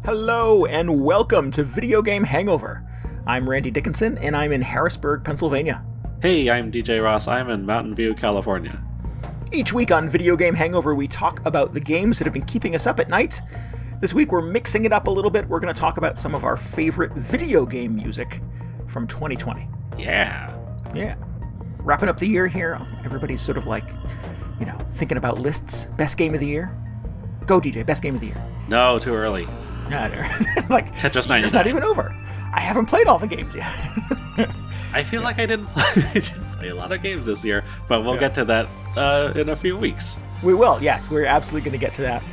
Hello and welcome to Video Game Hangover. I'm Randy Dickinson and I'm in Harrisburg, Pennsylvania. Hey, I'm DJ Ross. I'm in Mountain View, California. Each week on Video Game Hangover we talk about the games that have been keeping us up at night. This week we're mixing it up a little bit. We're going to talk about some of our favorite video game music from 2020. Yeah. Wrapping up the year here, everybody's sort of like, thinking about lists. Best game of the year? Go DJ, best game of the year. No, too early. Like Tetris 99. It's not even over. I haven't played all the games yet. I feel like I didn't play a lot of games this year, but we'll get to that in a few weeks. We will, yes. We're absolutely going to get to that.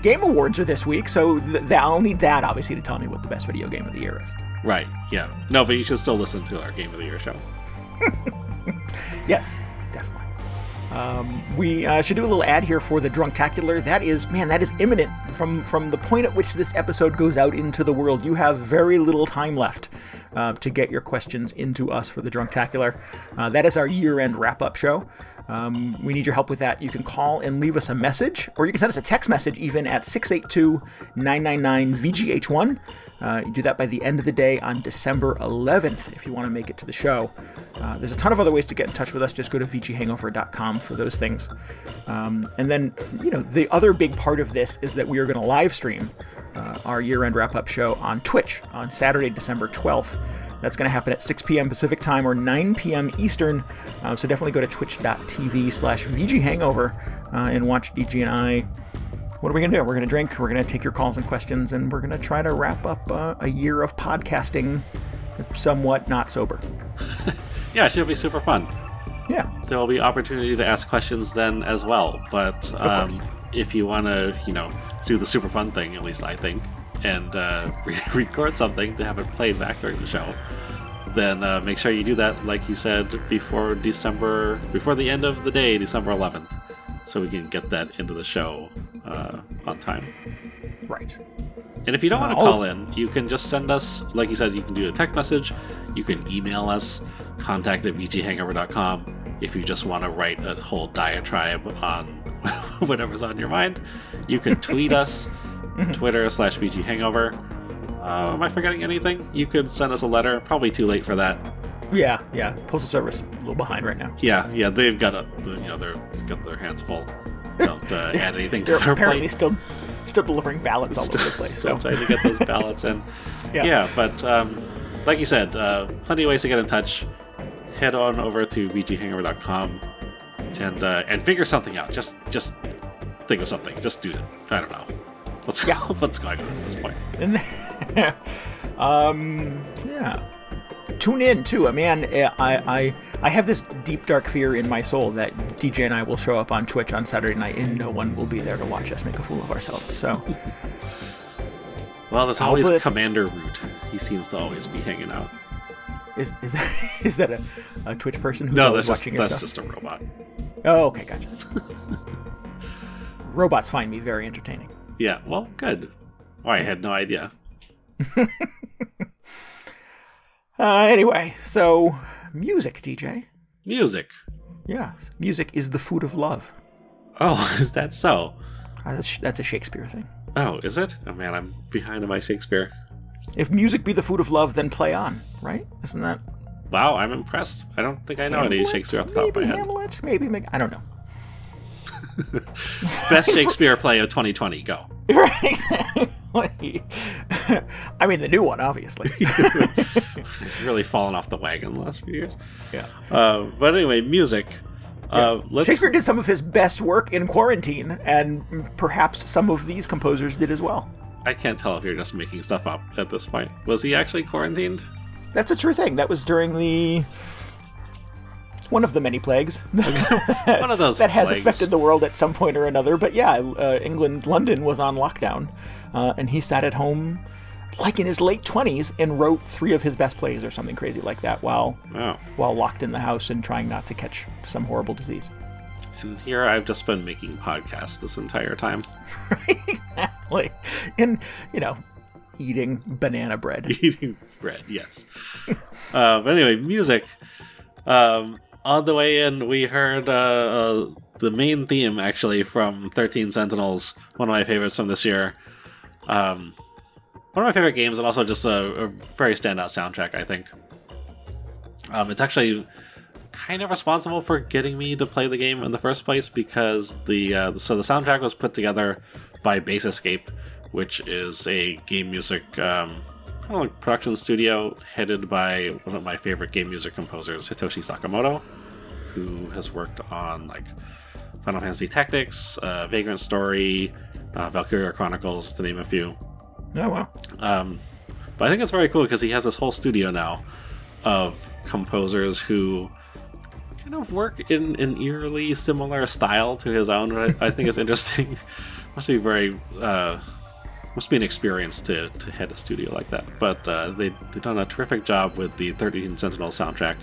Game Awards are this week, so I'll need that, obviously, to tell me what the best video game of the year is. Right, yeah. No, but you should still listen to our Game of the Year show. Yes, definitely. We should do a little ad here for the Drunktacular. That is imminent. From the point at which this episode goes out into the world, you have very little time left to get your questions into us for the Drunktacular. That is our year-end wrap-up show. We need your help with that. You can call and leave us a message, or you can send us a text message even at 682-999-VGH1. You do that by the end of the day on December 11th if you want to make it to the show. There's a ton of other ways to get in touch with us. Just go to VGHangover.com for those things. And then, the other big part of this is that we are going to live stream our year-end wrap-up show on Twitch on Saturday, December 12th. That's going to happen at 6 p.m. Pacific time or 9 p.m. Eastern. So definitely go to twitch.tv/VGHangover and watch DG and I. What are we going to do? We're going to drink, we're going to take your calls and questions, and we're going to try to wrap up a year of podcasting somewhat not sober. Yeah, it should be super fun. Yeah. There will be opportunity to ask questions then as well. But if you want to, do the super fun thing, at least I think, and record something to have it played back during the show, then make sure you do that, like you said, before the end of the day, December 11th, so we can get that into the show on time. Right. And if you don't want to call in, you can just send us, like you said, you can do a text message, you can email us, contact@VGHangover.com. If you just want to write a whole diatribe on whatever's on your mind, you can tweet us, Twitter/VGHangover. Am I forgetting anything? You could send us a letter, probably too late for that. Yeah. Postal Service, a little behind right now. Yeah, they've got they've got their hands full. Don't add anything to They're their apparently plate. still delivering ballots all over the place. Still trying to get those ballots in. Yeah, but like you said, plenty of ways to get in touch. Head on over to VGHangover.com and figure something out. Just think of something. Just do it. I don't know. What's going on at this point? Yeah. Tune in too. Man, I have this deep dark fear in my soul that DJ and I will show up on Twitch on Saturday night and no one will be there to watch us make a fool of ourselves. So, well, there's always Commander Root. He seems to always be hanging out. Is that a Twitch person who's always watching your stuff? That's just a robot. Oh, okay, gotcha. Robots find me very entertaining. Yeah, well, good. Oh, I had no idea. Anyway, so music, DJ. Music. Yeah, music is the food of love. Oh, is that so? That's a Shakespeare thing. Oh, is it? Oh man, I'm behind on my Shakespeare. If music be the food of love, then play on, right? Isn't that? Wow, I'm impressed. I don't think I know any Shakespeare off the top of my head. Hamlet, maybe I don't know. Best Shakespeare play of 2020, go. Right. I mean, the new one, obviously. It's really fallen off the wagon the last few years. Yeah. But anyway, music. Yeah. Shakespeare did some of his best work in quarantine, and perhaps some of these composers did as well. I can't tell if you're just making stuff up at this point. Was he actually quarantined? That's a true thing. That was during one of the many plagues. One of those that has plagues. affected the world at some point or another. But yeah, London was on lockdown, and he sat at home, like in his late 20s, and wrote 3 of his best plays or something crazy like that while locked in the house and trying not to catch some horrible disease. And here I've just been making podcasts this entire time. Right, exactly. And, eating banana bread. Eating bread, yes. But anyway, music. On the way in, we heard the main theme, actually, from 13 Sentinels, one of my favorites from this year. One of my favorite games, and also just a very standout soundtrack, I think. It's actually kind of responsible for getting me to play the game in the first place, because the soundtrack was put together by Bass Escape, which is a game music kind of like production studio headed by one of my favorite game music composers, Hitoshi Sakamoto, who has worked on like Final Fantasy Tactics, Vagrant Story, Valkyria Chronicles, to name a few. Oh wow! But I think it's very cool because he has this whole studio now of composers who kind of work in an eerily similar style to his own. I think it's interesting. Must be an experience to head a studio like that. But they've done a terrific job with the 13 Sentinel soundtrack.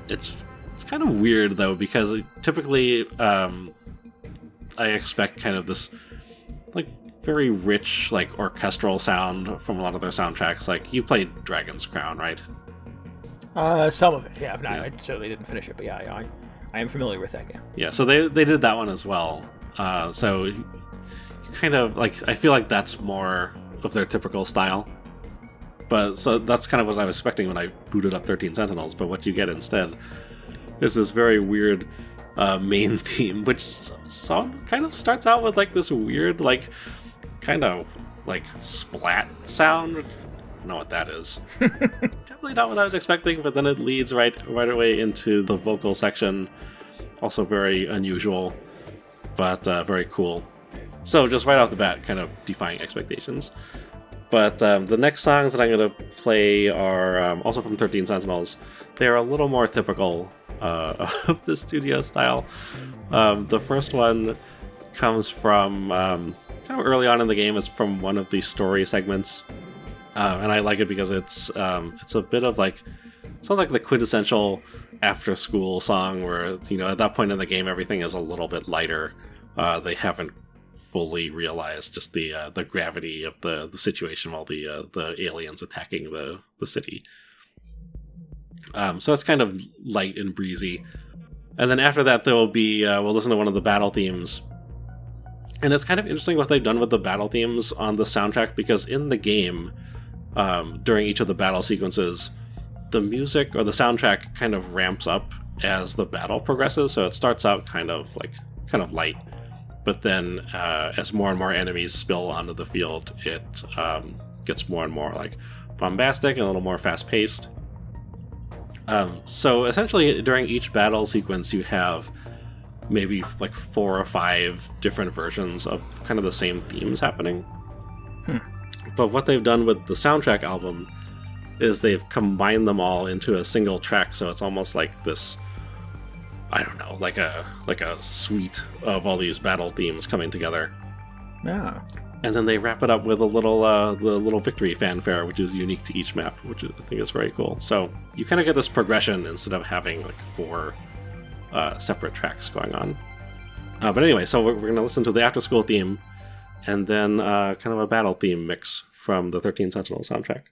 It's kind of weird though, because typically I expect kind of this like very rich like orchestral sound from a lot of their soundtracks. Like you played Dragon's Crown, right? Some of it, yeah. I certainly didn't finish it, but yeah, I am familiar with that game. Yeah, so they did that one as well. So you kind of like, I feel like that's more of their typical style. But so that's kind of what I was expecting when I booted up 13 Sentinels. But what you get instead is this very weird main theme, which kind of starts out with like this weird like kind of like splat sound. I don't know what that is. Definitely not what I was expecting, but then it leads right away into the vocal section. Also very unusual, but very cool. So just right off the bat, kind of defying expectations. But the next songs that I'm going to play are also from 13 Sentinels. They're a little more typical of the studio style. The first one comes from kind of early on in the game. It's from one of the story segments. And I like it because it's a bit of like, sounds like the quintessential after school song where, at that point in the game, everything is a little bit lighter. They haven't fully realized just the gravity of the situation while the aliens attacking the city. So it's kind of light and breezy. And then after that, there will be, we'll listen to one of the battle themes. And it's kind of interesting what they've done with the battle themes on the soundtrack, because in the game, during each of the battle sequences, the music or the soundtrack kind of ramps up as the battle progresses. So it starts out kind of light, but then as more and more enemies spill onto the field, it gets more and more like bombastic and a little more fast-paced. So essentially, during each battle sequence, you have maybe like 4 or 5 different versions of kind of the same themes happening. But what they've done with the soundtrack album is they've combined them all into a single track, so it's almost like this, I don't know, like a suite of all these battle themes coming together. Yeah. And then they wrap it up with a little victory fanfare, which is unique to each map, which I think is very cool. So you kind of get this progression instead of having like 4 separate tracks going on. But anyway, so we're going to listen to the After School theme, and then kind of a battle theme mix from the 13 Sentinels soundtrack.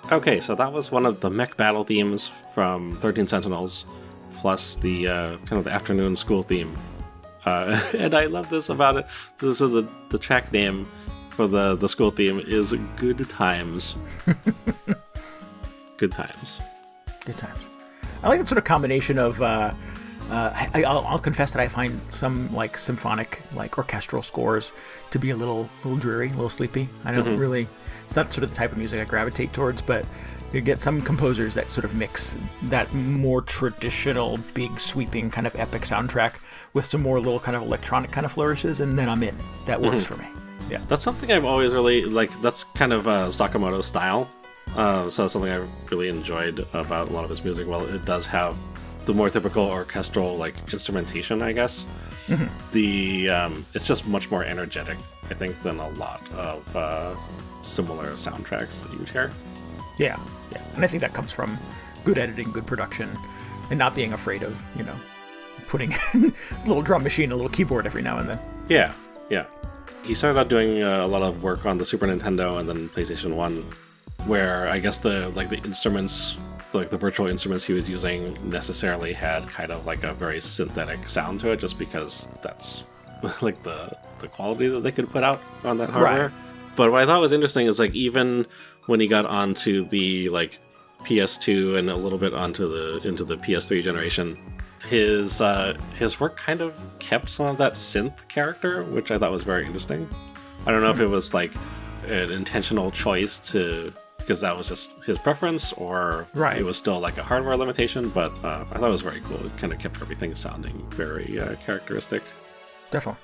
Okay, so that was one of the mech battle themes from 13 Sentinels, plus the kind of the afternoon school theme. And I love this about it. This is the track name for the school theme is Good Times. Good Times. Good times. I like that sort of combination of. I'll confess that I find some like symphonic, like orchestral scores to be a little dreary, a little sleepy. I don't really. It's not sort of the type of music I gravitate towards, but you get some composers that sort of mix that more traditional, big, sweeping kind of epic soundtrack with some more little kind of electronic kind of flourishes, and then I'm in. That works for me. Yeah, that's something I've always really like. That's kind of Sakamoto's style. So that's something I really enjoyed about a lot of his music. Well, it does have the more typical orchestral like instrumentation, I guess. It's just much more energetic, I think, than a lot of similar soundtracks that you would hear. Yeah, and I think that comes from good editing, good production, and not being afraid of putting a little drum machine, a little keyboard every now and then. Yeah. He started out doing a lot of work on the Super Nintendo and then PlayStation 1, where I guess the instruments, like the virtual instruments he was using, necessarily had kind of like a very synthetic sound to it, just because that's like the quality that they could put out on that hardware. Right. But what I thought was interesting is like even when he got onto the like PS2 and a little bit into the PS3 generation, his work kind of kept some of that synth character, which I thought was very interesting. I don't know if it was like an intentional choice because that was just his preference, or it was still like a hardware limitation, but I thought it was very cool. It kind of kept everything sounding very characteristic. Definitely.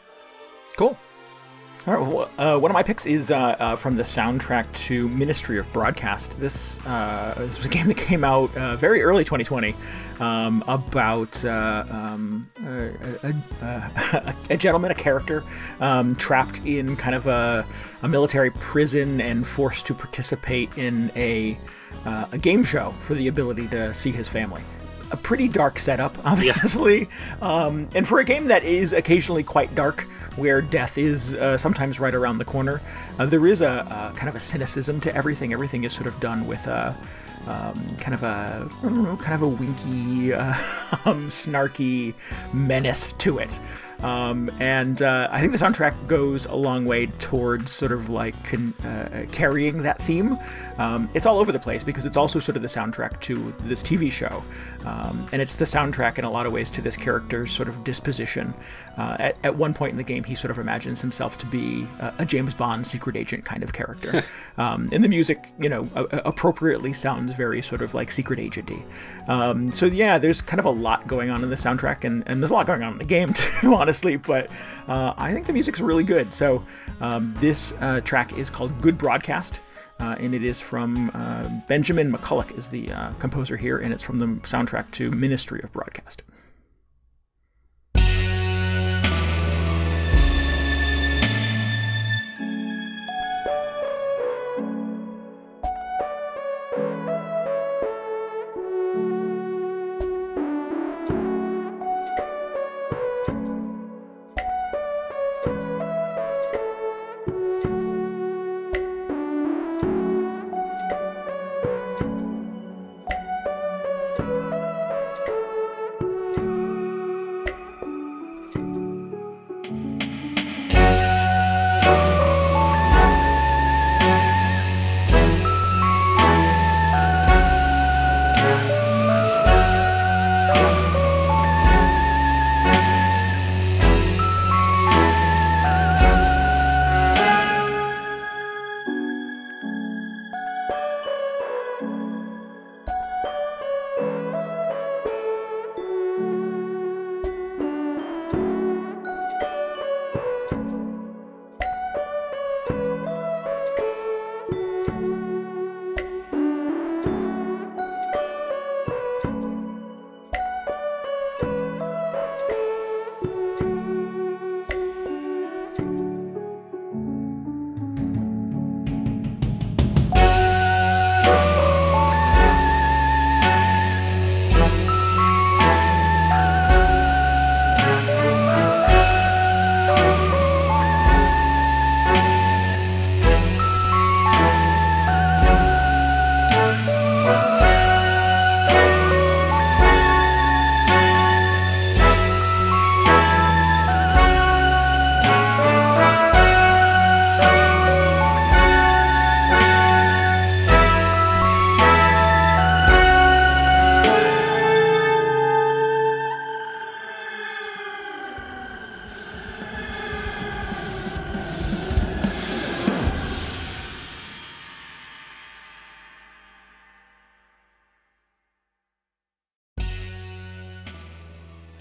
Cool. All right, well, one of my picks is from the soundtrack to Ministry of Broadcast. This was a game that came out very early 2020 about a gentleman, a character, trapped in kind of a military prison and forced to participate in a game show for the ability to see his family. A pretty dark setup, obviously, and for a game that is occasionally quite dark, where death is sometimes right around the corner, there is a kind of a cynicism to everything. Everything is sort of done with kind of a winky, snarky menace to it. And I think the soundtrack goes a long way towards sort of like carrying that theme. It's all over the place because it's also sort of the soundtrack to this TV show. And it's the soundtrack in a lot of ways to this character's sort of disposition. At one point in the game, he sort of imagines himself to be a James Bond secret agent kind of character. And the music, appropriately sounds very sort of like secret agenty. So yeah, there's kind of a lot going on in the soundtrack, and there's a lot going on in the game too, honestly, but I think the music's really good. So this track is called Good Broadcast, and it is from Benjamin McCulloch is the composer here, and it's from the soundtrack to Ministry of Broadcast.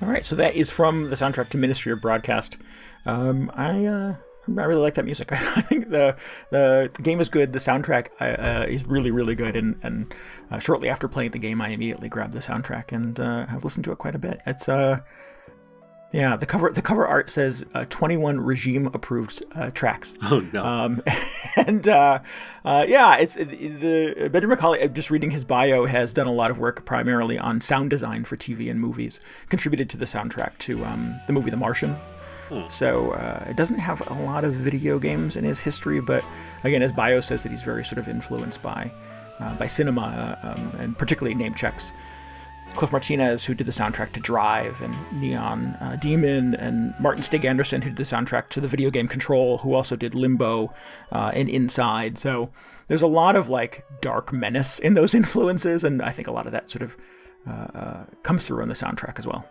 All right, so that is from the soundtrack to Ministry of Broadcast. I really like that music. I think the game is good. The soundtrack is really, really good. And shortly after playing the game, I immediately grabbed the soundtrack and have listened to it quite a bit. It's yeah, the cover art says 21 regime approved tracks. Oh no! And yeah, it's the Benjamin McCauley. Just reading his bio, has done a lot of work primarily on sound design for TV and movies. Contributed to the soundtrack to the movie The Martian. So it doesn't have a lot of video games in his history, but again, his bio says that he's very sort of influenced by cinema and particularly name checks. Cliff Martinez, who did the soundtrack to Drive and Neon Demon, and Martin Stig Anderson, who did the soundtrack to the video game Control, who also did Limbo and Inside. So there's a lot of like dark menace in those influences, and I think a lot of that sort of comes through on the soundtrack as well.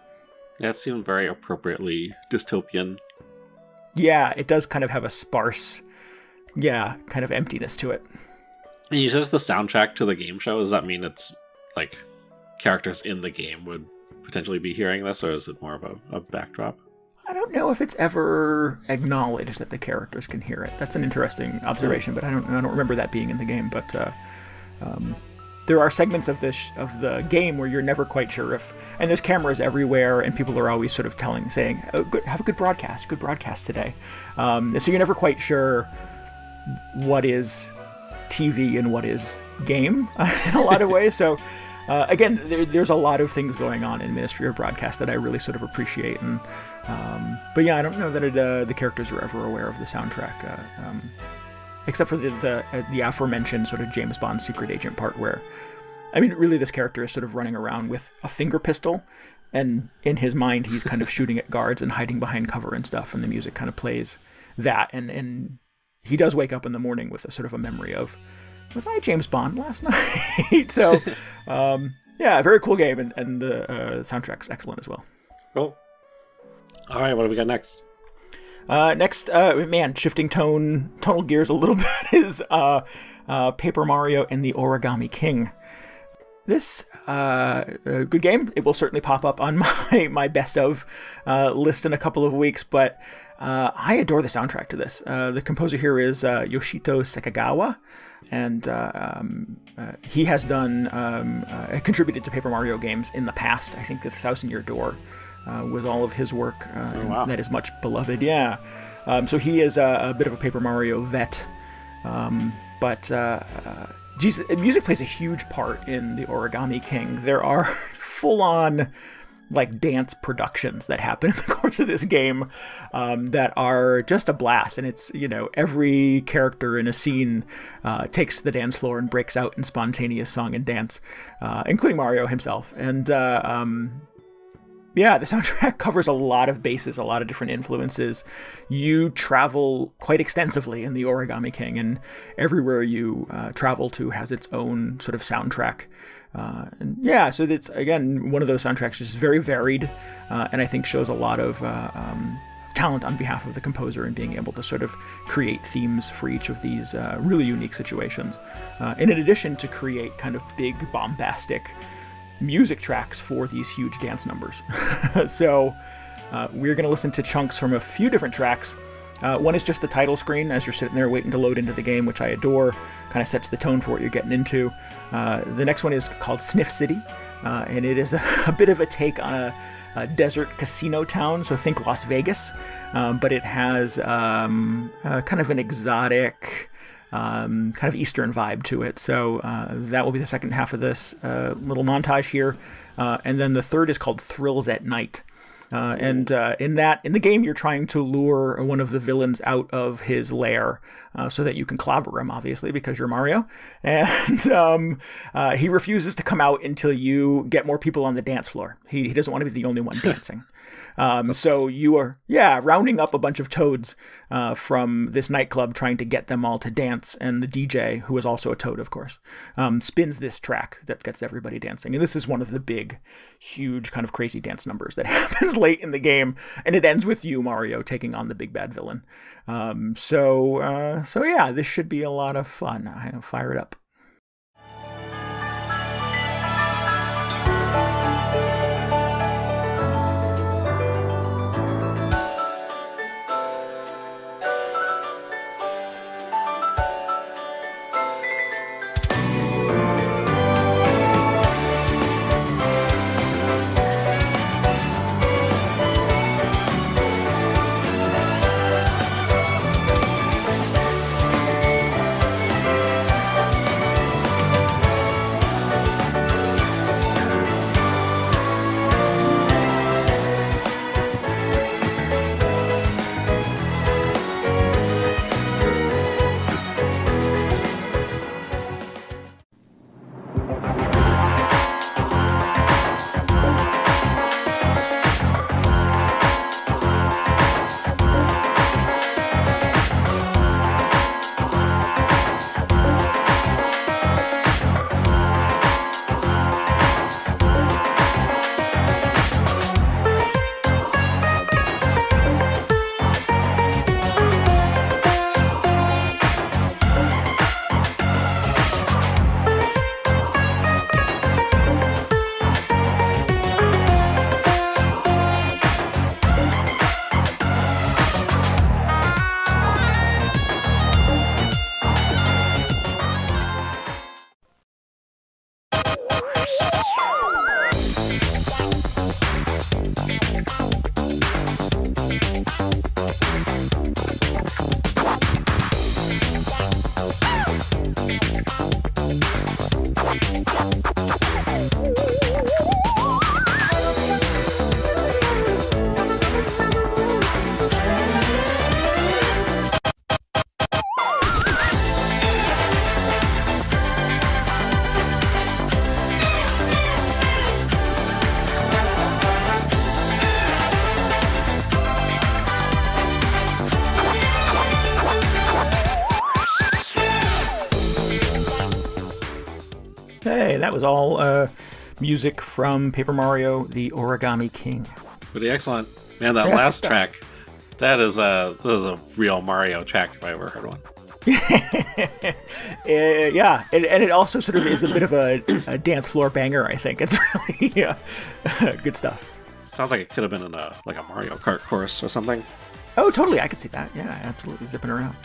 Yeah, it seemed very appropriately dystopian. Yeah, it does kind of have a sparse, kind of emptiness to it. And he says the soundtrack to the game show. Does that mean it's like characters in the game would potentially be hearing this, or is it more of a backdrop? I don't know if it's ever acknowledged that the characters can hear it. That's an interesting observation, but I don't remember that being in the game. But there are segments of the game where you're never quite sure if, and there's cameras everywhere, and people are always sort of saying, oh, good, have a good broadcast today. So you're never quite sure what is TV and what is game in a lot of ways. So again, there's a lot of things going on in Ministry of Broadcast that I really sort of appreciate. And but yeah, I don't know that the characters are ever aware of the soundtrack. Except for the aforementioned sort of James Bond secret agent part where, I mean, really this character is sort of running around with a finger pistol, and in his mind he's kind of shooting at guards and hiding behind cover and stuff, and the music kind of plays that, and he does wake up in the morning with a sort of a memory of, was I James Bond last night? So, yeah, very cool game, and the soundtrack's excellent as well. Cool. All right, what do we got next? Next, man, shifting tonal gears a little bit is Paper Mario and the Origami King. This good game. It will certainly pop up on my best of list in a couple of weeks, but I adore the soundtrack to this. The composer here is Yoshito Sekagawa, and he has contributed to Paper Mario games in the past. I think the Thousand Year Door was all of his work. Oh, wow. That is much beloved. Yeah. So he is a bit of a Paper Mario vet. But music plays a huge part in the Origami King. There are full-on like dance productions that happen in the course of this game that are just a blast. And it's, every character in a scene takes to the dance floor and breaks out in spontaneous song and dance, including Mario himself. And yeah, the soundtrack covers a lot of bases, a lot of different influences. You travel quite extensively in the Origami King, and everywhere you travel to has its own sort of soundtrack. And yeah, so that's, again, one of those soundtracks just very varied, and I think shows a lot of talent on behalf of the composer in being able to sort of create themes for each of these really unique situations. And in addition to create kind of big, bombastic music tracks for these huge dance numbers. So we're going to listen to chunks from a few different tracks. One is just the title screen as you're sitting there waiting to load into the game, which I adore. Kind of sets the tone for what you're getting into. The next one is called Sniff City, and it is a bit of a take on a desert casino town, so think Las Vegas, but it has kind of an exotic, kind of Eastern vibe to it. So that will be the second half of this little montage here. And then the third is called Thrills at Night. And in the game, you're trying to lure one of the villains out of his lair so that you can clobber him, obviously, because you're Mario. And he refuses to come out until you get more people on the dance floor. He doesn't want to be the only one dancing. So you are, rounding up a bunch of toads from this nightclub, trying to get them all to dance. And the DJ, who is also a toad, of course, spins this track that gets everybody dancing. And this is one of the big, huge, kind of crazy dance numbers that happens late in the game. And it ends with you, Mario, taking on the big bad villain. So yeah, this should be a lot of fun. I'll fire it up. and that was all music from Paper Mario: The Origami King. Pretty excellent, man. That last track, that is a real Mario track if I ever heard one. Yeah, and it also sort of is a bit of a dance floor banger. I think it's really good stuff. Sounds like it could have been in a Mario Kart course or something. Oh, totally. I could see that. Yeah, absolutely zipping around.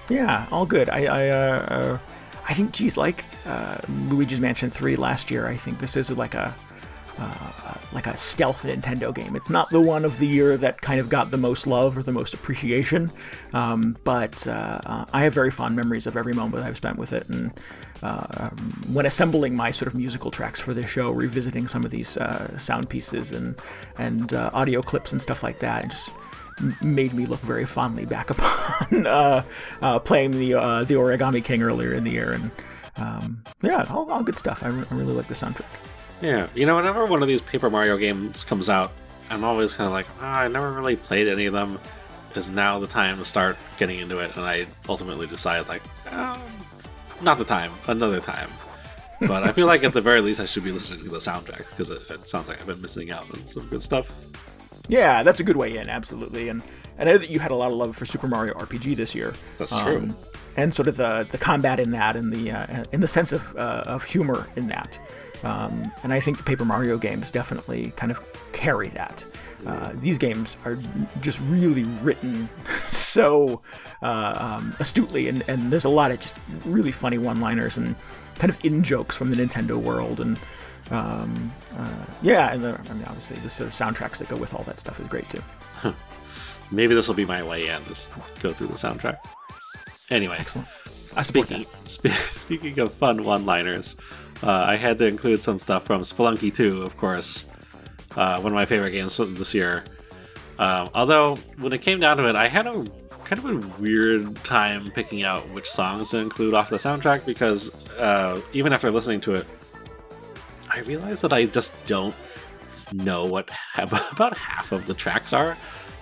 Yeah, all good. I think, geez, like Luigi's Mansion 3 last year, I think this is like a stealth Nintendo game. It's not the one of the year that kind of got the most love or the most appreciation, but I have very fond memories of every moment I've spent with it. And when assembling my sort of musical tracks for this show, revisiting some of these sound pieces and audio clips and stuff like that, it just made me look very fondly back upon playing the Origami King earlier in the year. And yeah, all good stuff. I really like the soundtrack. Yeah, whenever one of these Paper Mario games comes out, I'm always kind of like, I never really played any of them. Is now the time to start getting into it? And I ultimately decide, like, not the time, another time. But I feel like at the very least I should be listening to the soundtrack, because it sounds like I've been missing out on some good stuff. Yeah, that's a good way in, absolutely. And I know that you had a lot of love for Super Mario RPG this year. That's true. And sort of the combat in that, and the sense of humor in that. And I think the Paper Mario games definitely kind of carry that. These games are just really written so astutely, and there's a lot of just really funny one-liners and kind of in-jokes from the Nintendo world. And yeah, and obviously the sort of soundtracks that go with all that stuff is great too. Maybe this will be my way in, just go through the soundtrack. Anyway, excellent. Speaking of fun one-liners, I had to include some stuff from Spelunky 2, of course. One of my favorite games this year. Although, when it came down to it, I had a kind of a weird time picking out which songs to include off the soundtrack, because even after listening to it, I realized that I just don't know what about half of the tracks are,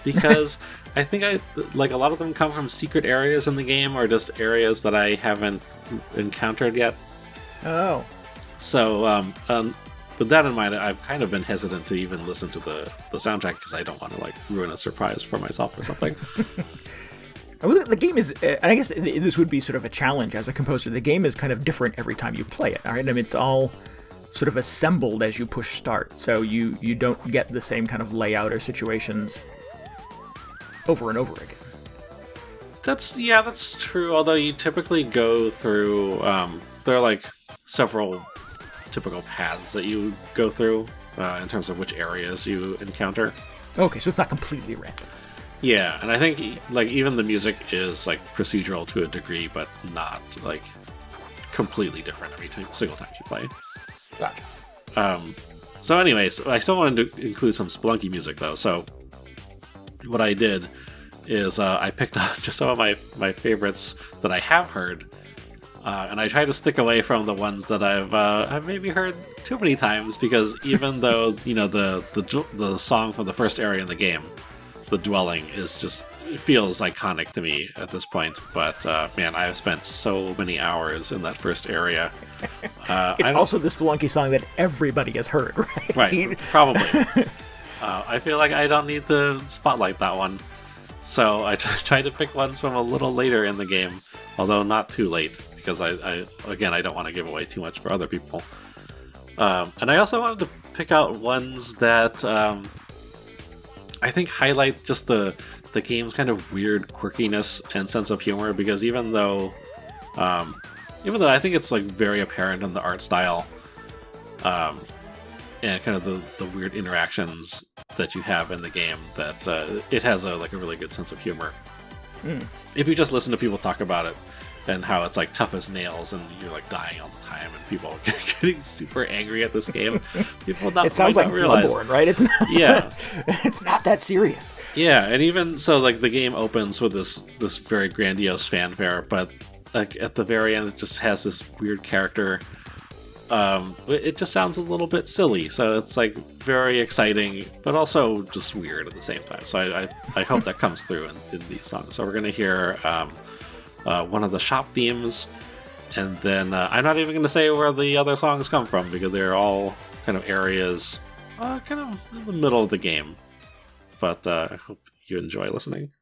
because I think a lot of them come from secret areas in the game, or just areas that I haven't encountered yet. Oh. So, with that in mind, I've kind of been hesitant to even listen to the soundtrack, because I don't want to ruin a surprise for myself or something. The game is, and I guess this would be sort of a challenge as a composer. The game is kind of different every time you play it. All right, I mean, it's all sort of assembled as you push start, so you don't get the same kind of layout or situations over and over again. That's true. Although you typically go through, there are several typical paths that you go through in terms of which areas you encounter. Okay, so it's not completely random. Yeah, and I think even the music is procedural to a degree, but not completely different every single time you play. Gotcha. So anyways, I still wanted to include some Spelunky music though. So what I did is I picked up just some of my favorites that I have heard, and I tried to stick away from the ones that I've maybe heard too many times, because even though the song from the first area in the game, the dwelling, feels iconic to me at this point, but man, I've spent so many hours in that first area. It's also the Spelunky song that everybody has heard, right? Right, probably. I feel like I don't need to spotlight that one, so I tried to pick ones from a little later in the game, although not too late, because I don't want to give away too much for other people. And I also wanted to pick out ones that I think highlight just the game's kind of weird quirkiness and sense of humor, because even though I think it's very apparent in the art style, and kind of the weird interactions that you have in the game, that it has a really good sense of humor. If you just listen to people talk about it and how it's tough as nails, and you're dying all the time, and people are getting super angry at this game, people it sounds like Bloodborne, right? It's not, yeah, it's not that serious. Yeah, and even so, the game opens with this very grandiose fanfare, but at the very end, it just has this weird character. It just sounds a little bit silly, so it's very exciting, but also just weird at the same time. So I hope that comes through in these songs. So we're gonna hear one of the shop themes, And then I'm not even going to say where the other songs come from because they're all kind of areas kind of in the middle of the game. But I hope you enjoy listening.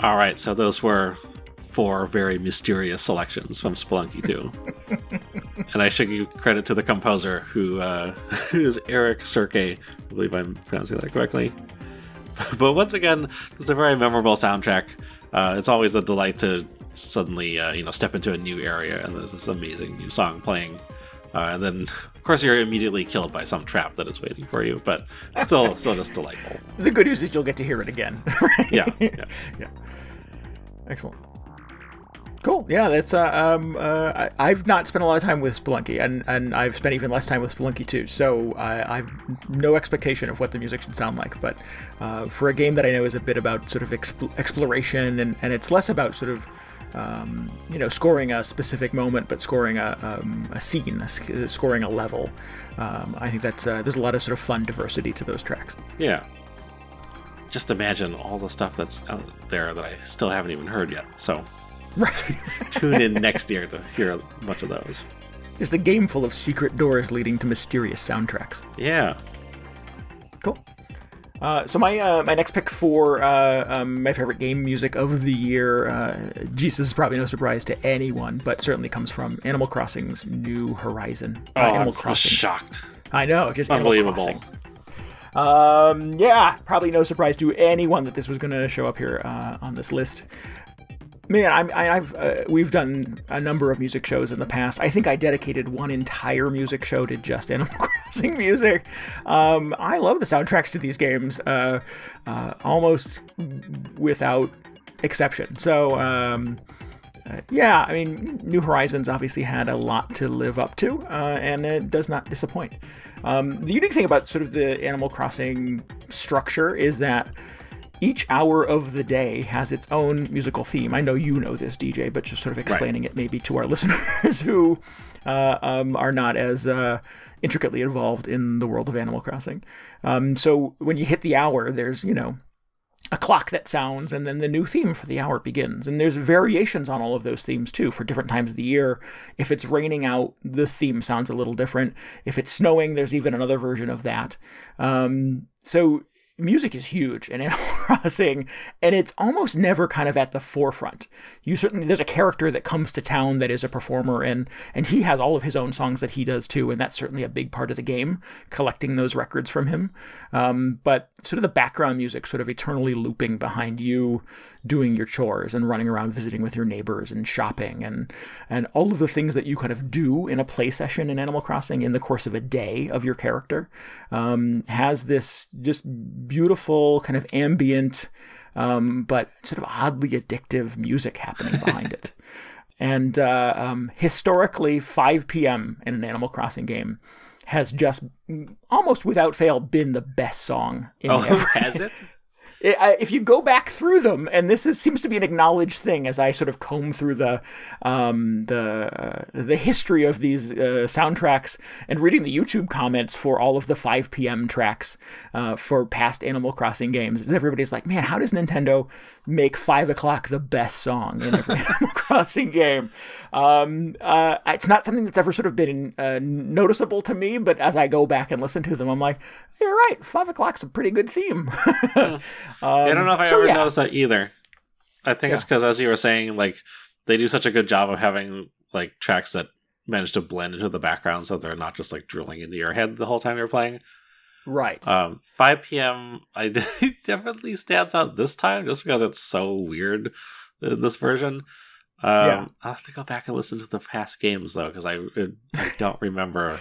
All right, so those were 4 very mysterious selections from Spelunky 2. And I should give credit to the composer, who is Eric Serke. I believe I'm pronouncing that correctly. But once again, it's a very memorable soundtrack. It's always a delight to suddenly step into a new area and there's this amazing new song playing. And then, of course, you're immediately killed by some trap that is waiting for you, but still just delightful. The good news is you'll get to hear it again. Right? Yeah. Excellent. Cool. Yeah, that's I've not spent a lot of time with Spelunky, and I've spent even less time with Spelunky 2, so I've no expectation of what the music should sound like. But for a game that I know is a bit about sort of exploration, and it's less about sort of scoring a specific moment, but scoring a scene, scoring a level. I think that's there's a lot of sort of fun diversity to those tracks. Yeah. Just imagine all the stuff that's out there that I still haven't even heard yet. So right. Tune in next year to hear much of those. Just a game full of secret doors leading to mysterious soundtracks. Yeah. Cool. So my next pick for my favorite game music of the year, Jesus is probably no surprise to anyone, but certainly comes from Animal Crossing's New Horizon. Animal Crossing. Shocked. I know, just unbelievable. Yeah, probably no surprise to anyone that this was going to show up here on this list. Man, we've done a number of music shows in the past. I think I dedicated one entire music show to just Animal Crossing music. I love the soundtracks to these games, almost without exception. So, yeah, I mean, New Horizons obviously had a lot to live up to, and it does not disappoint. The unique thing about sort of the Animal Crossing structure is that each hour of the day has its own musical theme. I know you know this, DJ, but just sort of explaining it maybe to our listeners who are not as intricately involved in the world of Animal Crossing. So when you hit the hour, there's, a clock that sounds, and then the new theme for the hour begins. And there's variations on all of those themes, too, for different times of the year. If it's raining out, the theme sounds a little different. If it's snowing, there's even another version of that. So music is huge in Animal Crossing, and it's almost never kind of at the forefront. There's a character that comes to town that is a performer, and he has all of his own songs that he does too, and that's certainly a big part of the game, collecting those records from him. But sort of the background music sort of eternally looping behind you doing your chores and running around visiting with your neighbors and shopping and all of the things that you kind of do in a play session in Animal Crossing in the course of a day of your character, has this just beautiful kind of ambient but sort of oddly addictive music happening behind it. And historically, 5 p.m. in an Animal Crossing game has just almost without fail been the best song in has it? If you go back through them, and this seems to be an acknowledged thing as I sort of comb through the history of these soundtracks and reading the YouTube comments for all of the 5 p.m. tracks for past Animal Crossing games, everybody's like, man, how does Nintendo make 5 o'clock the best song in every Animal Crossing game? It's not something that's ever sort of been noticeable to me, but as I go back and listen to them, I'm like, you're right, 5 o'clock's a pretty good theme. I don't know if I ever noticed that either. I think it's because, as you were saying, like, they do such a good job of having like tracks that manage to blend into the background so they're not just like drilling into your head the whole time you're playing. Right. 5 p.m. Definitely stands out this time just because it's so weird in this version. I'll have to go back and listen to the past games though, because I don't remember.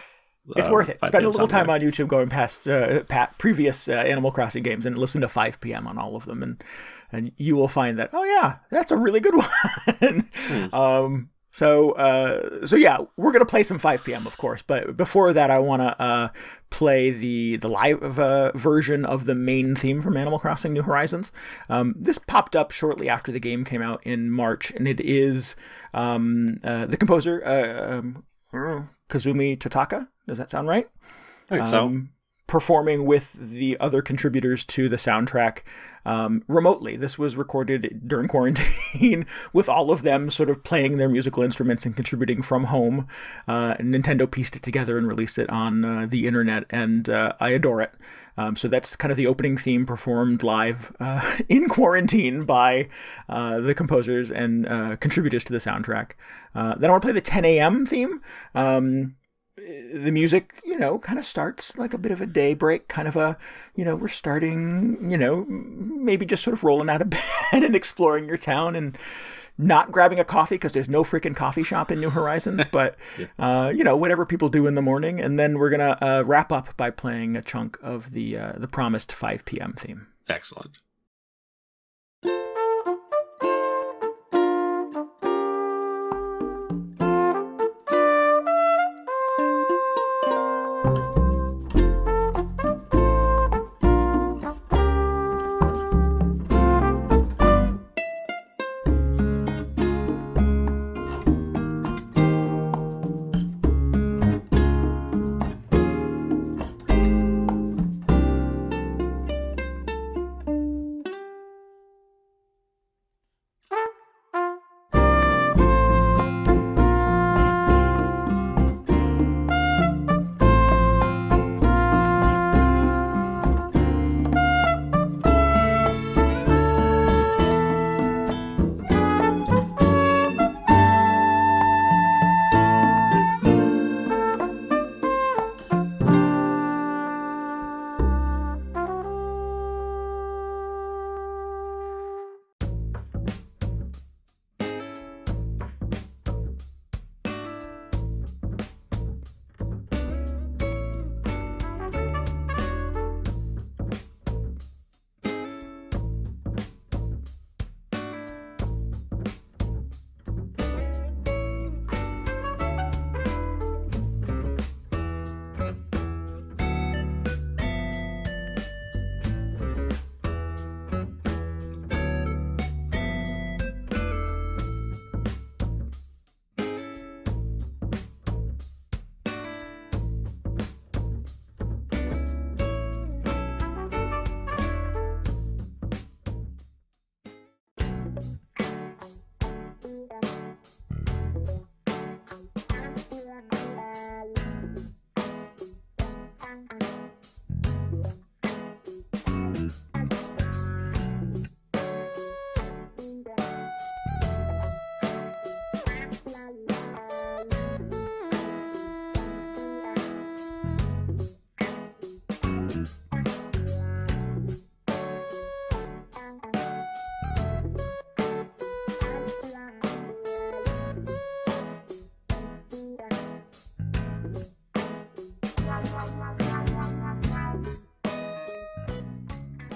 It's worth it. Spend a little time on YouTube going past previous Animal Crossing games and listen to 5 p.m. on all of them, and you will find that, oh yeah, that's a really good one. So yeah, we're gonna play some 5 p.m. of course, but before that, I want to play the live version of the main theme from Animal Crossing: New Horizons. This popped up shortly after the game came out in March, and it is the composer Kazumi Totaka. Does that sound right? I think so. performing with the other contributors to the soundtrack remotely. This was recorded during quarantine with all of them sort of playing their musical instruments and contributing from home. Nintendo pieced it together and released it on the internet, and I adore it. So that's kind of the opening theme performed live in quarantine by the composers and contributors to the soundtrack. Then I want to play the 10 a.m. theme. The music, kind of starts like a bit of a daybreak, kind of a, we're starting, maybe just sort of rolling out of bed and exploring your town and not grabbing a coffee because there's no freaking coffee shop in New Horizons, but, whatever people do in the morning. And then we're going to wrap up by playing a chunk of the promised 5 p.m. theme. Excellent.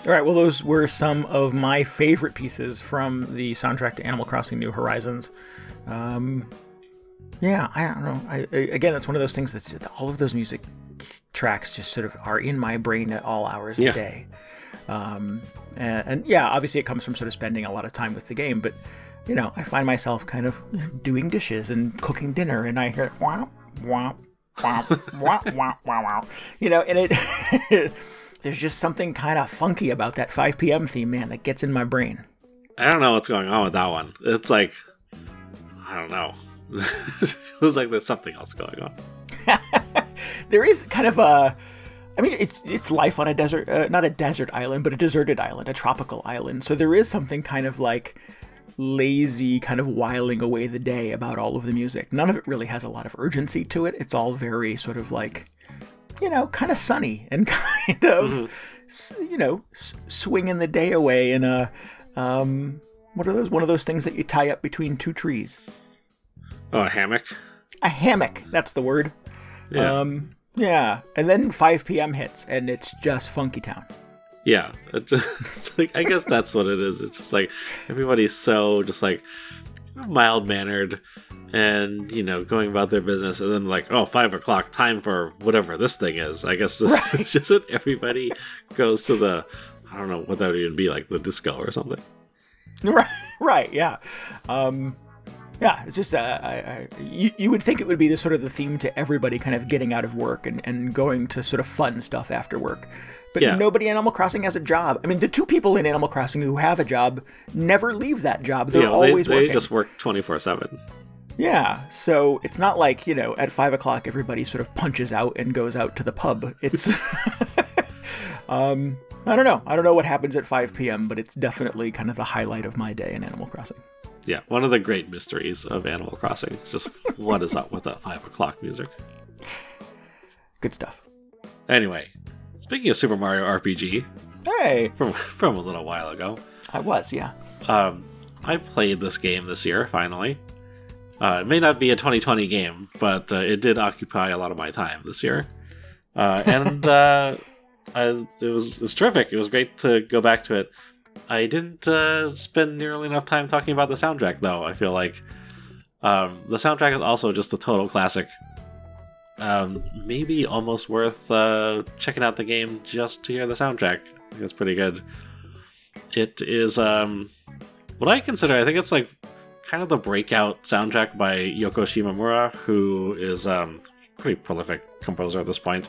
All right, well, those were some of my favorite pieces from the soundtrack to Animal Crossing New Horizons. Yeah, I don't know. Again, it's one of those things that's all of those music tracks just sort of are in my brain at all hours of the day. And yeah, obviously it comes from sort of spending a lot of time with the game, but I find myself kind of doing dishes and cooking dinner, and I hear wah wah wah wah wah wah, and it. There's just something kind of funky about that 5 p.m. theme, man, that gets in my brain. I don't know what's going on with that one. It's like, I don't know. It feels like there's something else going on. There is kind of a... I mean, it's life on a desert... not a desert island, but a deserted island, a tropical island. So there is something kind of like lazy, kind of whiling away the day about all of the music. None of it really has a lot of urgency to it. It's all very sort of like... kind of sunny and kind of, swinging the day away in a, what are those? One of those things that you tie up between two trees. Oh, a hammock? A hammock, that's the word. Yeah. Yeah. And then 5 p.m. hits, and it's just Funky Town. Yeah. It's like, I guess that's what it is. It's just like, everybody's so just like mild-mannered and going about their business, and then like, oh, 5 o'clock, time for whatever this thing is. I guess this is just what everybody goes to the, I don't know what that would even be, like the disco or something. Right, yeah. Yeah, it's just you would think it would be the sort of the theme to everybody kind of getting out of work and going to sort of fun stuff after work. But nobody in Animal Crossing has a job. I mean, the two people in Animal Crossing who have a job never leave that job. They're always working. They just work 24/7. Yeah, so it's not like, at 5 o'clock everybody sort of punches out and goes out to the pub. It's I don't know. I don't know what happens at 5 p.m., but it's definitely kind of the highlight of my day in Animal Crossing. Yeah, one of the great mysteries of Animal Crossing. Just what is up with that 5 o'clock music? Good stuff. Anyway, speaking of Super Mario RPG, hey, from a little while ago, I was, yeah. I played this game this year finally. It may not be a 2020 game, but it did occupy a lot of my time this year, and it was terrific. It was great to go back to it. I didn't spend nearly enough time talking about the soundtrack, though. I feel like the soundtrack is also just a total classic. Maybe almost worth checking out the game just to hear the soundtrack. I think it's pretty good. It is what I consider, I think it's like kind of the breakout soundtrack by Yoko Shimomura, who is a pretty prolific composer at this point.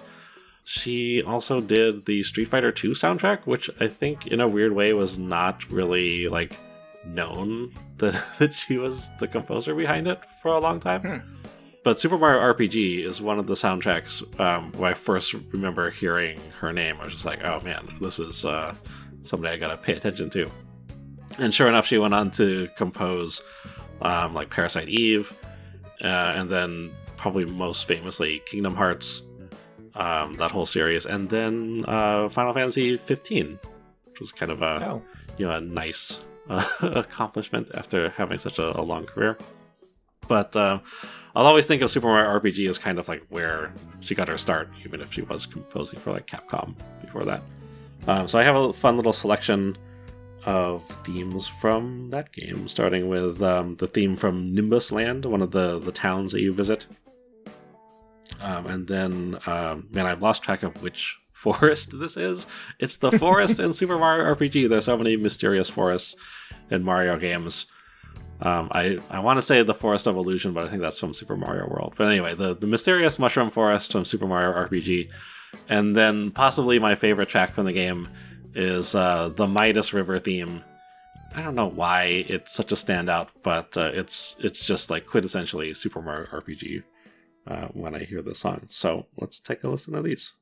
She also did the Street Fighter II soundtrack, which I think in a weird way was not really like known that she was the composer behind it for a long time. But Super Mario RPG is one of the soundtracks where I first remember hearing her name. I was just like, oh man, this is somebody I gotta pay attention to. And sure enough, she went on to compose like Parasite Eve, and then probably most famously Kingdom Hearts, that whole series, and then Final Fantasy 15, which was kind of a a nice accomplishment after having such a long career. But I'll always think of Super Mario RPG as kind of like where she got her start, even if she was composing for like Capcom before that. So I have a fun little selection of themes from that game, starting with the theme from Nimbus Land, one of the towns that you visit. And then, man, I've lost track of which forest this is. It's the forest in Super Mario RPG. There's so many mysterious forests in Mario games. I want to say the Forest of Illusion, but I think that's from Super Mario World. But anyway, the mysterious mushroom forest from Super Mario RPG. And then possibly my favorite track from the game is the Midas River theme. I don't know why it's such a standout, but it's just like quintessentially Super Mario RPG when I hear this song. So let's take a listen to these.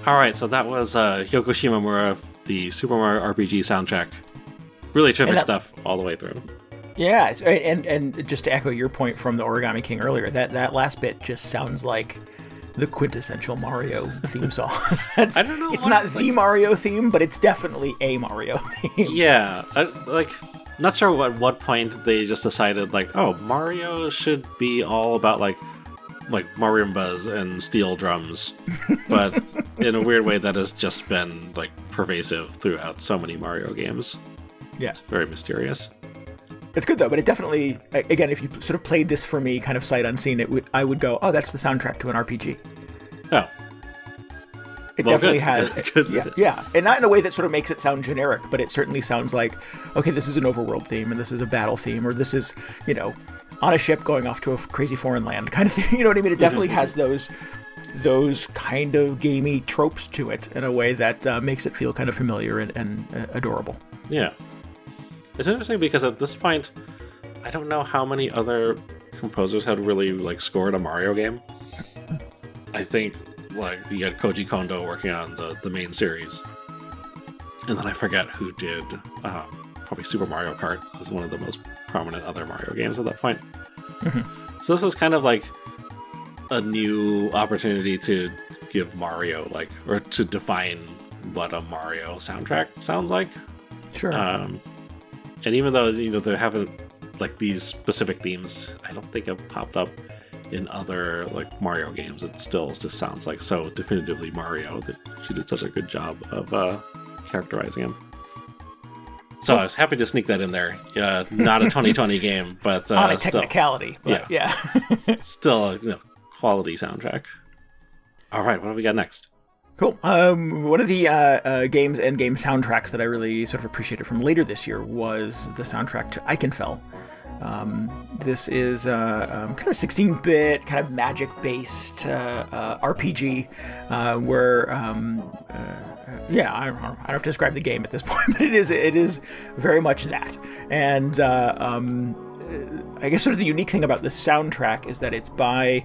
All right, so that was Yoko Shimomura, the Super Mario RPG soundtrack. Really terrific stuff all the way through. Yeah, and just to echo your point from the Origami King earlier, that last bit just sounds like the quintessential Mario theme song. I don't know. It's not the Mario theme, but it's definitely a Mario theme. Yeah, not sure at what point they just decided, like, oh, Mario should be all about, like marimbas and steel drums, but in a weird way that has just been, like, pervasive throughout so many Mario games. Yeah. It's very mysterious. It's good, though, but it definitely, again, if you sort of played this for me kind of sight unseen, I would go, oh, that's the soundtrack to an RPG. Oh. It definitely has. Yeah, and not in a way that sort of makes it sound generic, but it certainly sounds like, okay, this is an overworld theme, and this is a battle theme, or this is, on a ship going off to a crazy foreign land kind of thing. You know what I mean? It definitely has those kind of gamey tropes to it in a way that makes it feel kind of familiar and adorable. Yeah. It's interesting because at this point, I don't know how many other composers had really, like, scored a Mario game. I think, like, you had Koji Kondo working on the main series. And then I forget who did, probably Super Mario Kart was one of the most prominent other Mario games at that point. Mm-hmm. So this was kind of like a new opportunity to give Mario, like, or to define what a Mario soundtrack sounds like. Sure. And even though, they haven't, like, these specific themes, I don't think have popped up in other, like, Mario games. It still just sounds like so definitively Mario that she did such a good job of characterizing him. So I was happy to sneak that in there. Not a 2020 game, but on a technicality. Still, but yeah. Still a quality soundtrack. All right, what do we got next? Cool. One of the games and game soundtracks that I really sort of appreciated from later this year was the soundtrack to Ikenfell. This is kind of 16-bit, kind of magic-based RPG where, I don't have to describe the game at this point, but it is very much that. And I guess sort of the unique thing about this soundtrack is that it's by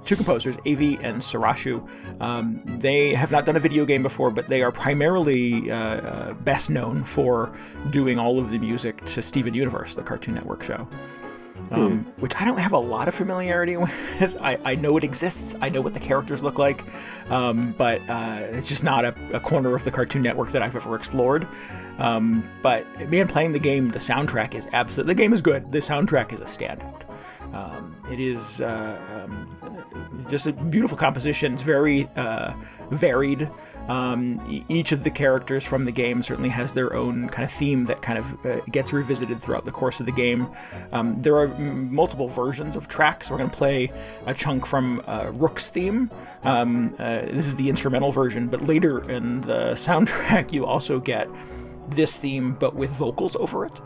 two composers, Avi and Sarashu. They have not done a video game before, but they are primarily best known for doing all of the music to Steven Universe, the Cartoon Network show. Which I don't have a lot of familiarity with. I know it exists. I know what the characters look like, but it's just not a corner of the Cartoon Network that I've ever explored. But man, playing the game, the soundtrack is absolutely. The game is good. The soundtrack is a standout. It is just a beautiful composition. It's very varied. Each of the characters from the game certainly has their own kind of theme that kind of gets revisited throughout the course of the game. There are multiple versions of tracks. We're going to play a chunk from Rook's theme. This is the instrumental version, but later in the soundtrack you also get this theme, but with vocals over it.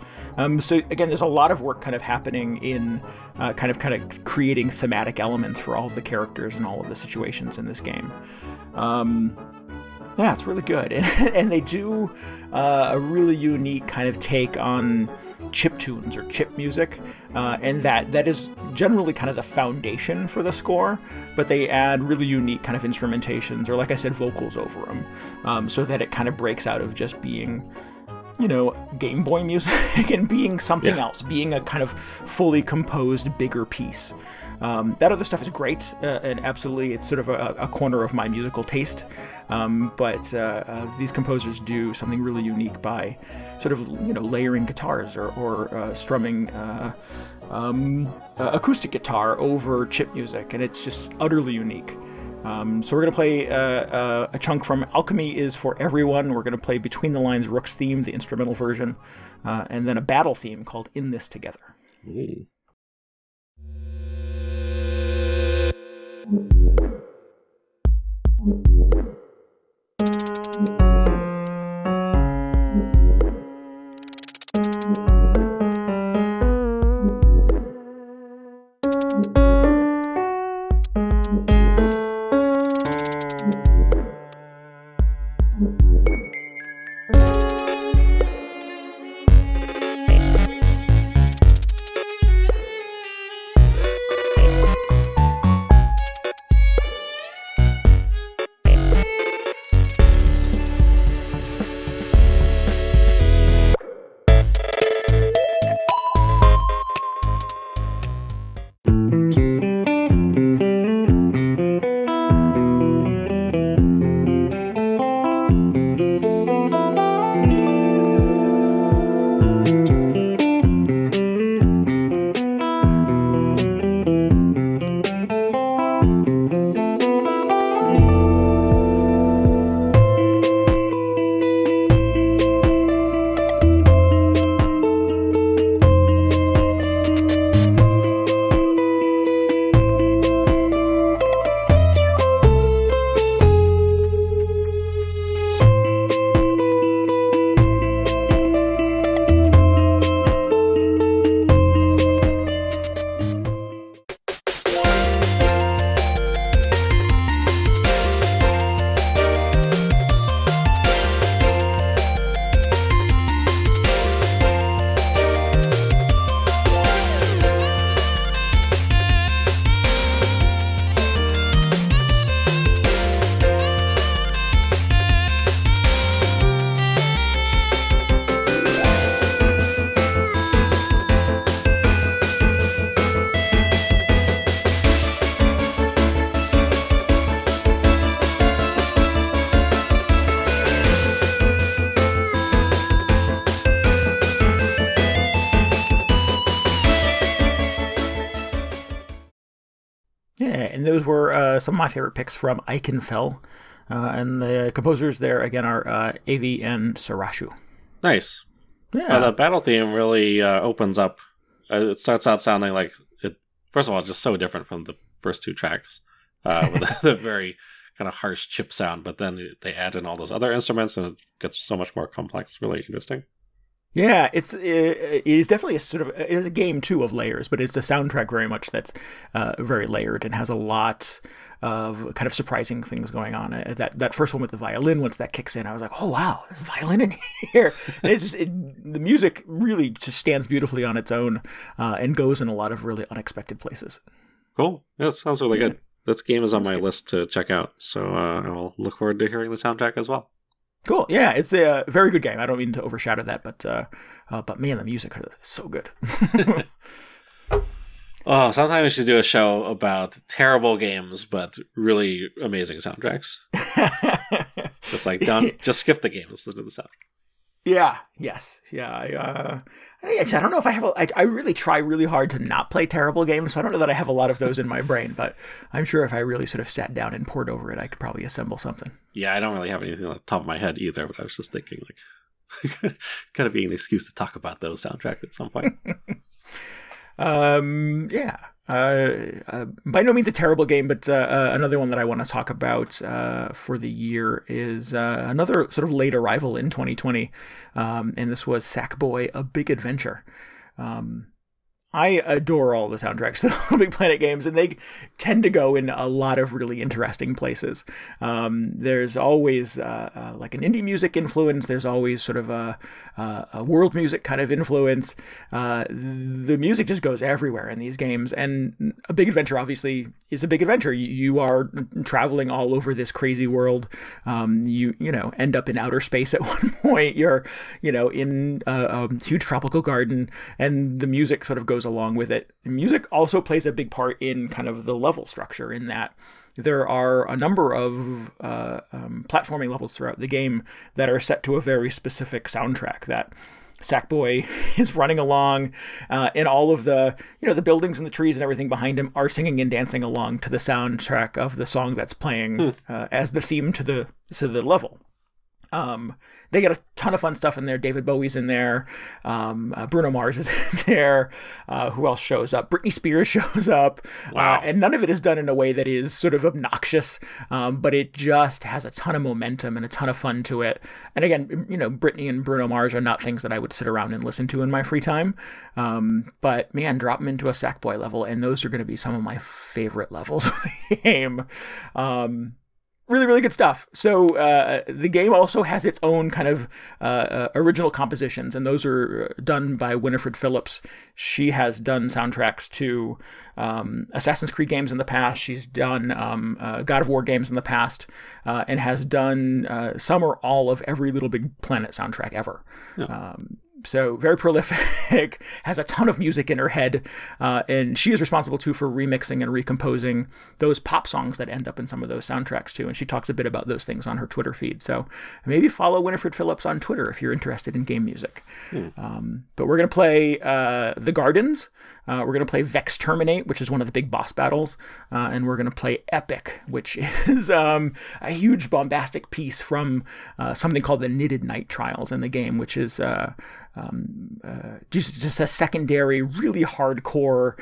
So again, there's a lot of work kind of happening in kind of creating thematic elements for all of the characters and all of the situations in this game. Yeah, it's really good. And they do a really unique kind of take on chip tunes or chip music, and that is generally kind of the foundation for the score, but they add really unique kind of instrumentations, or like I said, vocals over them, so that it kind of breaks out of just being, Game Boy music and being something else, being a kind of fully composed, bigger piece. That other stuff is great, and absolutely it's sort of a corner of my musical taste, but these composers do something really unique by sort of, layering guitars or strumming acoustic guitar over chip music, and it's just utterly unique. So we're going to play a chunk from Alchemy is for Everyone. We're going to play Between the Lines Rook's theme, the instrumental version, and then a battle theme called In This Together. Ooh. And those were some of my favorite picks from Ikenfell. And the composers there, again, are Avi and Sarashu. Nice. Yeah. The battle theme really opens up. It starts out sounding like, first of all, just so different from the first two tracks. With the very kind of harsh chip sound, but then they add in all those other instruments and it gets so much more complex. Really interesting. Yeah, it is definitely a sort of it's a game too of layers, but it's a soundtrack very much that's very layered and has a lot of kind of surprising things going on. That first one with the violin, once that kicks in, I was like, oh wow, there's a violin in here. And it's just the music really just stands beautifully on its own and goes in a lot of really unexpected places. Cool. Yeah, that sounds really good. This game is on my list to check out, so I'll look forward to hearing the soundtrack as well. Cool. Yeah, it's a very good game. I don't mean to overshadow that, but man, the music is so good. Oh, sometime we should do a show about terrible games, but really amazing soundtracks. Just skip the game. Listen to the sound. Yeah. Yes. Yeah. I don't know if I have. I really try really hard to not play terrible games, so I don't know that I have a lot of those in my brain. But I'm sure if I really sort of sat down and poured over it, I could probably assemble something. Yeah, I don't really have anything on the top of my head either. But I was just thinking, like, kind of being an excuse to talk about those soundtracks at some point. Yeah. By no means a terrible game, but another one that I want to talk about for the year is another sort of late arrival in 2020, and this was Sackboy: A Big Adventure. I adore all the soundtracks to the Big Planet games, and they tend to go in a lot of really interesting places. There's always like an indie music influence. There's always sort of a world music kind of influence. The music just goes everywhere in these games, and A Big Adventure obviously is a big adventure. You are traveling all over this crazy world. You end up in outer space at one point. You're in a huge tropical garden, and the music sort of goes along with it. Music also plays a big part in kind of the level structure, in that there are a number of platforming levels throughout the game that are set to a very specific soundtrack that Sackboy is running along, and all of the the buildings and the trees and everything behind him are singing and dancing along to the soundtrack of the song that's playing as the theme to the level. They get a ton of fun stuff in there. David Bowie's in there. Bruno Mars is in there. Who else shows up? Britney Spears shows up. Wow. And none of it is done in a way that is sort of obnoxious, but it just has a ton of momentum and a ton of fun to it. And again, Britney and Bruno Mars are not things that I would sit around and listen to in my free time. But man, drop them into a Sackboy level, and those are going to be some of my favorite levels of the game. Really, really good stuff. So the game also has its own kind of original compositions, and those are done by Winifred Phillips. She has done soundtracks to Assassin's Creed games in the past. She's done God of War games in the past, and has done some or all of every Little Big Planet soundtrack ever. Yeah. So very prolific, has a ton of music in her head, and she is responsible too for remixing and recomposing those pop songs that end up in some of those soundtracks too. And she talks a bit about those things on her Twitter feed. So maybe follow Winifred Phillips on Twitter if you're interested in game music. But we're gonna play The Gardens. We're gonna play Vex Terminate, which is one of the big boss battles, and we're gonna play Epic, which is a huge bombastic piece from something called the Knitted Night Trials in the game, which is just a secondary, really hardcore,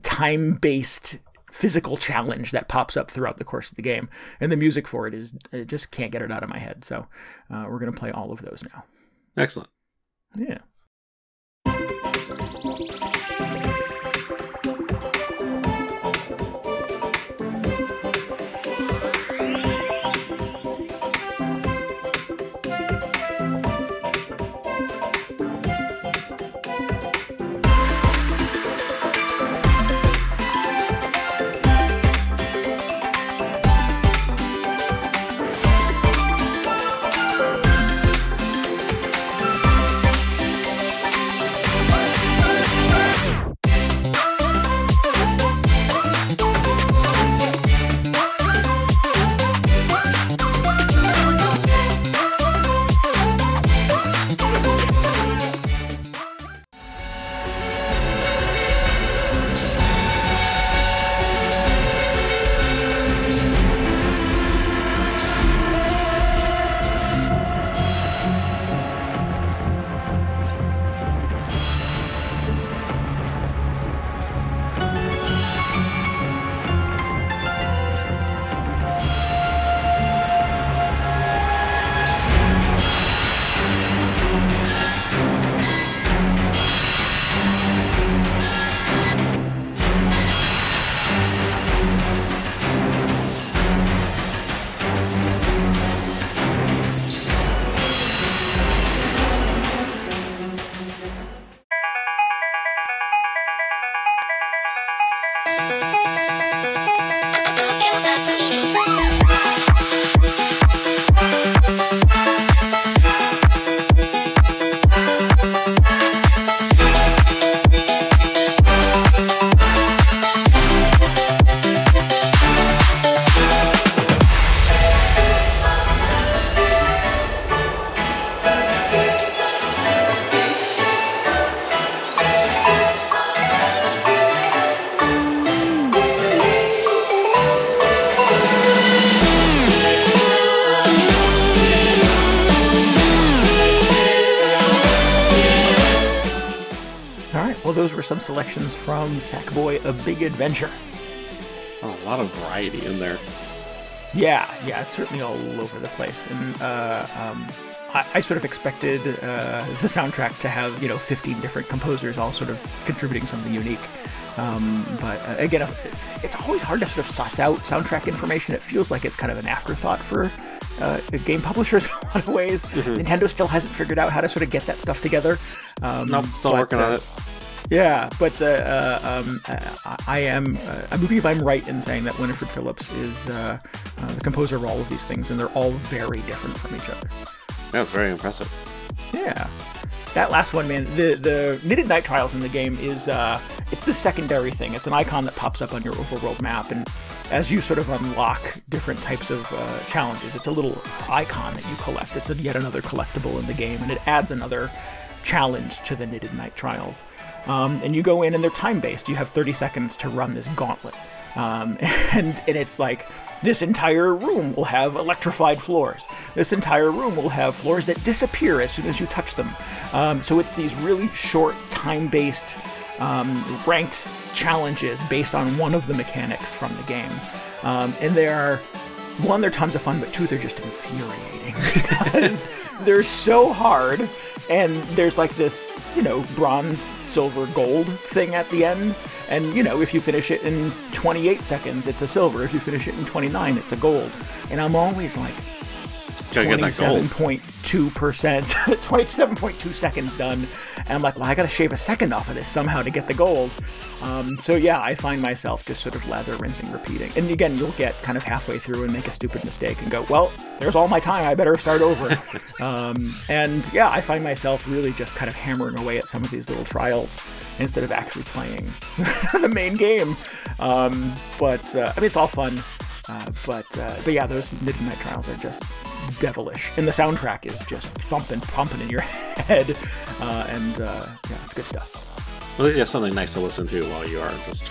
time-based physical challenge that pops up throughout the course of the game. And the music for it is, I just can't get it out of my head. So we're going to play all of those now. Excellent. Yeah. Those were some selections from Sackboy: A Big Adventure. Oh, a lot of variety in there. Yeah, it's certainly all over the place. And I sort of expected the soundtrack to have, 15 different composers all sort of contributing something unique. But again, it's always hard to sort of suss out soundtrack information. It feels like it's kind of an afterthought for game publishers in a lot of ways. Nintendo still hasn't figured out how to sort of get that stuff together. Nope, still working on it. Yeah, but I believe I'm right in saying that Winifred Phillips is the composer of all of these things, and they're all very different from each other. That's very impressive. Yeah. That last one, man, the Knitted Night Trials in the game is, it's the secondary thing. It's an icon that pops up on your overworld map, and as you sort of unlock different types of challenges, it's a little icon that you collect. It's yet another collectible in the game, and it adds another challenge to the Knitted Night Trials. And you go in, and they're time-based. You have 30 seconds to run this gauntlet. And it's like, this entire room will have electrified floors. This entire room will have floors that disappear as soon as you touch them. So it's these really short, time-based, ranked challenges based on one of the mechanics from the game. And they're tons of fun, but two, they're just infuriating because they're so hard. And there's like this, bronze, silver, gold thing at the end. And, if you finish it in 28 seconds, it's a silver. If you finish it in 29, it's a gold. And I'm always like 27.2%, 27.2 seconds done. And I'm like, well, I got to shave a second off of this somehow to get the gold. So yeah, I find myself just sort of lather, rinsing, repeating. And again, you'll get kind of halfway through and make a stupid mistake and go, well, there's all my time. I better start over. And yeah, I find myself really just kind of hammering away at some of these little trials instead of actually playing the main game. I mean, it's all fun. But yeah, those Midnight Trials are just devilish, and the soundtrack is just thumping, pumping in your head, yeah, it's good stuff. At least you have something nice to listen to while you are just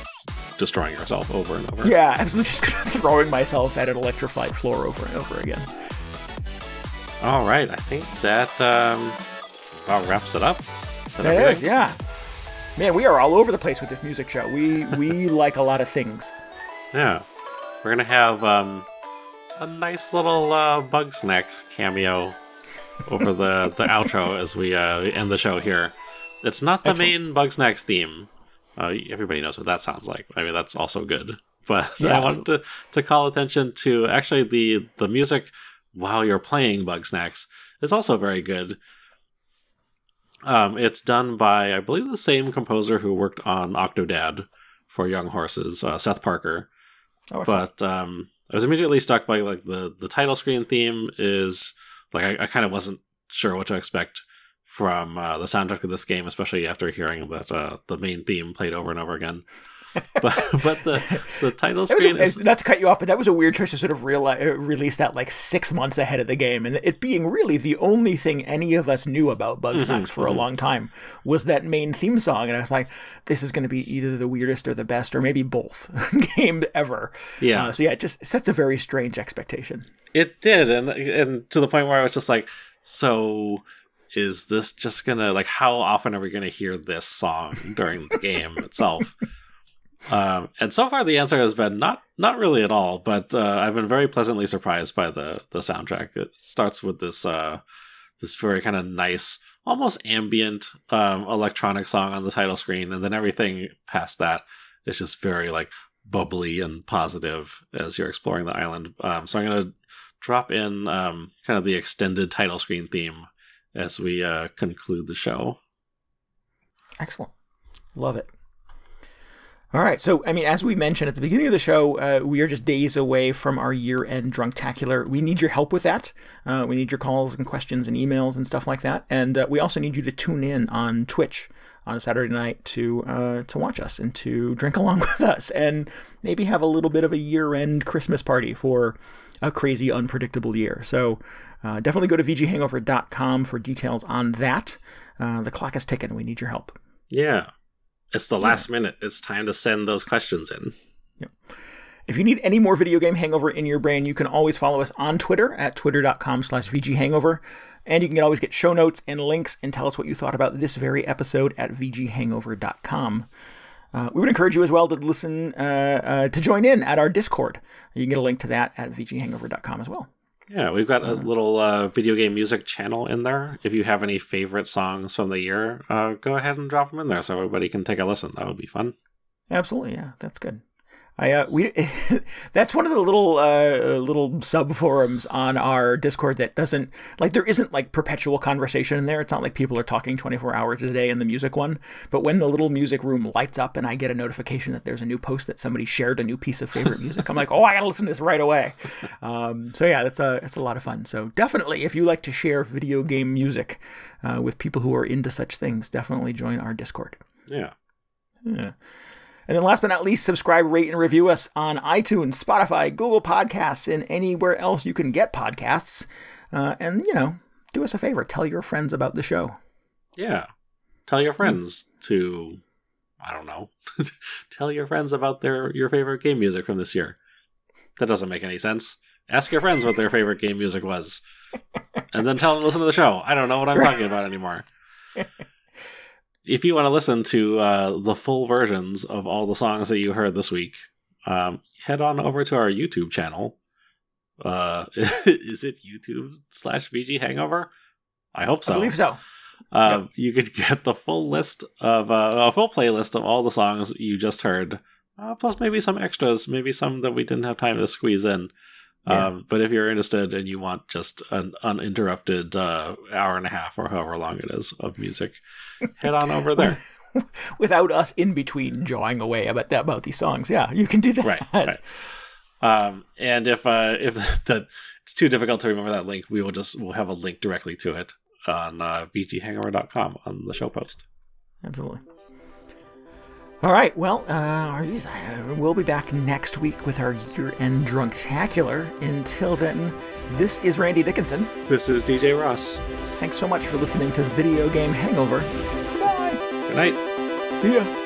destroying yourself over and over. Yeah, absolutely, just throwing myself at an electrified floor over and over again. All right, I think that about wraps it up. That is, yeah. Man, we are all over the place with this music show. We like a lot of things. Yeah. We're going to have a nice little Bugsnax cameo over the outro as we end the show here. It's not the main Bugsnax theme. Everybody knows what that sounds like. I mean, that's also good. But yeah, I wanted to call attention to actually the music while you're playing Bugsnax is also very good. It's done by, I believe, the same composer who worked on Octodad for Young Horses, Seth Parker. Oh, but I was immediately struck by like the title screen theme is like I kind of wasn't sure what to expect from the soundtrack of this game, especially after hearing that the main theme played over and over again. but the title screen is... Not to cut you off, but that was a weird choice to sort of release that like 6 months ahead of the game, and it being really the only thing any of us knew about Bugsnax for a long time was that main theme song, and I was like, this is going to be either the weirdest or the best, or maybe both game ever. Yeah. So yeah, it just sets a very strange expectation. It did, and to the point where I was just like, so is this just gonna, like, how often are we gonna hear this song during the game itself? And so far the answer has been not really at all, but I've been very pleasantly surprised by the soundtrack. It starts with this very kind of nice, almost ambient electronic song on the title screen, and then everything past that is just very like bubbly and positive as you're exploring the island. So I'm going to drop in kind of the extended title screen theme as we conclude the show. Excellent. Love it. All right, so, I mean, as we mentioned at the beginning of the show, we are just days away from our year-end Drunktacular. We need your help with that. We need your calls and questions and emails and stuff like that. And we also need you to tune in on Twitch on a Saturday night to watch us and to drink along with us and maybe have a little bit of a year-end Christmas party for a crazy, unpredictable year. So definitely go to VGHangover.com for details on that. The clock is ticking. We need your help. Yeah. It's the last minute. It's time to send those questions in. Yep. If you need any more video game hangover in your brain, you can always follow us on Twitter at twitter.com/VGHangover. And you can always get show notes and links and tell us what you thought about this very episode at VGHangover.com. We would encourage you as well to listen, to join in at our Discord. You can get a link to that at VGHangover.com as well. Yeah, we've got a little video game music channel in there. If you have any favorite songs from the year, go ahead and drop them in there so everybody can take a listen. That would be fun. Absolutely, yeah, that's good. That's one of the little sub forums on our Discord that doesn't, like, there isn't like perpetual conversation in there. It's not like people are talking 24 hours a day in the music one, but when the little music room lights up and I get a notification that there's a new post that somebody shared a new piece of favorite music, I'm like, oh, I gotta listen to this right away. So yeah, it's a lot of fun. So definitely, if you like to share video game music with people who are into such things, definitely join our Discord. Yeah. And then last but not least, subscribe, rate, and review us on iTunes, Spotify, Google Podcasts, and anywhere else you can get podcasts. And, do us a favor. Tell your friends about the show. Yeah. Tell your friends to, I don't know, tell your friends about your favorite game music from this year. That doesn't make any sense. Ask your friends what their favorite game music was. And then tell them to listen to the show. I don't know what I'm talking about anymore. If you want to listen to the full versions of all the songs that you heard this week, head on over to our YouTube channel. Is it YouTube/VGHangover? I hope so. I believe so. Yep. You could get the full list of a full playlist of all the songs you just heard, plus maybe some extras, maybe some that we didn't have time to squeeze in. But if you're interested and you want just an uninterrupted hour and a half or however long it is of music, head on over there. Without us in between jawing away about these songs. Yeah, you can do that. Right. And if it's too difficult to remember that link, we'll have a link directly to it on VGHangover.com on the show post. Absolutely. All right, well, we'll be back next week with our year-end Drunktacular. Until then, this is Randy Dickinson. This is DJ Ross. Thanks so much for listening to Video Game Hangover. Bye. Good night. See ya.